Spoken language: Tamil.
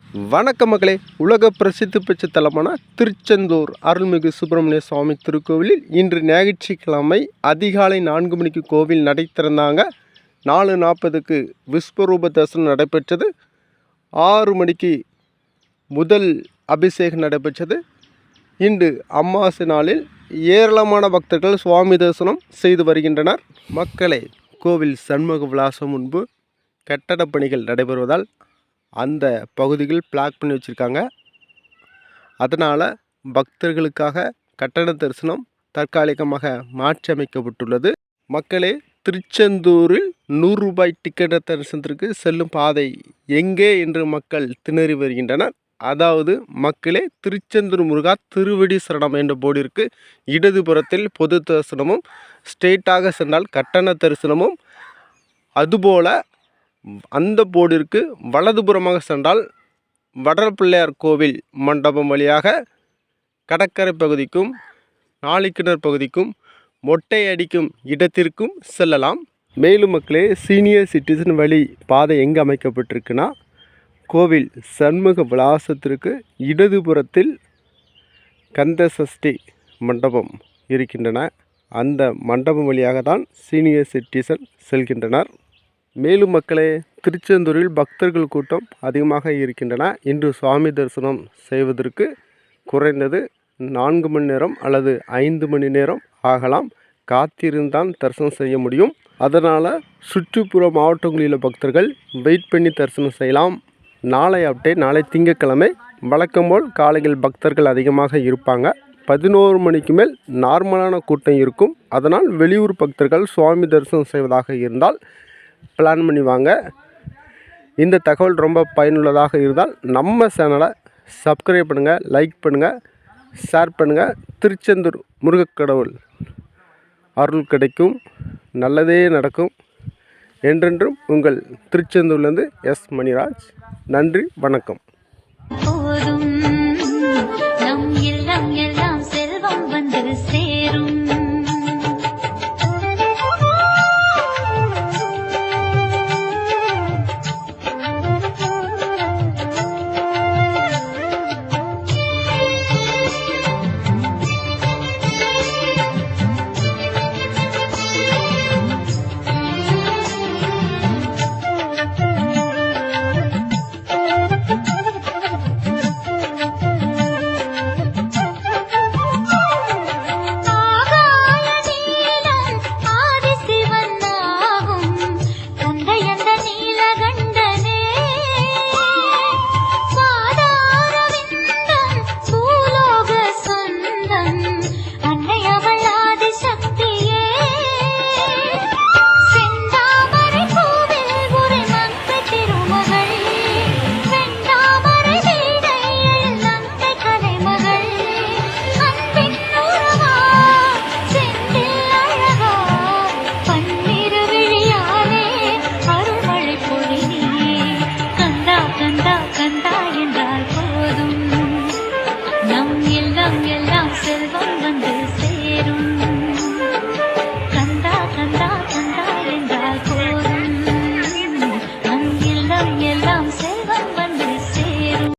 வணக்கம் மக்களே. உலக பிரசித்தி பெற்ற தலமான திருச்செந்தூர் அருள்மிகு சுப்பிரமணிய சுவாமி திருக்கோவிலில் இன்று ஞாயிற்றுக்கிழமை அதிகாலை 4 மணிக்கு கோவில் நடை திறந்தாங்க. 4:40க்கு விஸ்வரூப தரிசனம் நடைபெற்றது. 6 மணிக்கு முதல் அபிஷேகம் நடைபெற்றது. இன்று அமாவாசை நாளில் ஏராளமான பக்தர்கள் சுவாமி தரிசனம் செய்து வருகின்றனர். மக்களே, கோவில் சண்முக விலாசம் முன்பு கட்டடப் பணிகள் நடைபெறுவதால் அந்த பகுதிகள் பிளாக் பண்ணி வச்சுருக்காங்க. அதனால் பக்தர்களுக்காக கட்டண தரிசனம் தற்காலிகமாக மாற்றி அமைக்கப்பட்டுள்ளது. மக்களே, திருச்செந்தூரில் 100 ரூபாய் டிக்கெட் தரிசனத்திற்கு செல்லும் பாதை எங்கே என்று மக்கள் திணறி வருகின்றனர். அதாவது மக்களே, திருச்செந்தூர் முருகா திருவடி சரணம் என்ற போர்டிற்கு இடதுபுறத்தில் பொது தரிசனமும், ஸ்ட்ரெயிட்டாக சென்றால் கட்டண தரிசனமும், அதுபோல் அந்த போர்டிற்கு வலதுபுறமாக சென்றால் வடபிள்ளையார் கோவில் மண்டபம் வழியாக கடற்கரை பகுதிக்கும் நாளிக்கிணர் பகுதிக்கும் மொட்டை அடிக்கும் இடத்திற்கும் செல்லலாம். மேலும் மக்களே, சீனியர் சிட்டிசன் வழி பாதை எங்கே அமைக்கப்பட்டிருக்குன்னா, கோவில் சண்முக விலாசத்திற்கு இடதுபுறத்தில் கந்தசஷ்டி மண்டபம் இருக்கின்றன. அந்த மண்டபம் வழியாக தான் சீனியர் சிட்டிசன் செல்கின்றனர். மேலும் மக்களே, திருச்செந்தூரில் பக்தர்கள் கூட்டம் அதிகமாக இருக்கின்றன. இன்று சுவாமி தரிசனம் செய்வதற்கு குறைந்தது 4 மணி நேரம் அல்லது 5 மணி நேரம் ஆகலாம். காத்திருந்தான் தரிசனம் செய்ய முடியும். அதனால் சுற்றுப்புற மாவட்டங்களில் பக்தர்கள் வெயிட் பண்ணி தரிசனம் செய்யலாம். நாளை அப்டேட். நாளை திங்கட்கிழமை வழக்கம் போல் காலையில் பக்தர்கள் அதிகமாக இருப்பாங்க. 11 மணிக்கு மேல் நார்மலான கூட்டம் இருக்கும். அதனால் வெளியூர் பக்தர்கள் சுவாமி தரிசனம் செய்வதாக இருந்தால் பிளான் பண்ணி வாங்க. இந்த தகவல் ரொம்ப பயனுள்ளதாக இருந்தால் நம்ம சேனலை சப்ஸ்கிரைப் பண்ணுங்கள், லைக் பண்ணுங்கள், ஷேர் பண்ணுங்கள். திருச்செந்தூர் முருகக்கடவுள் அருள் கிடைக்கும், நல்லதே நடக்கும். என்றென்றும் உங்கள் திருச்செந்தூர்லேருந்து எஸ் மணிராஜ். நன்றி, வணக்கம்.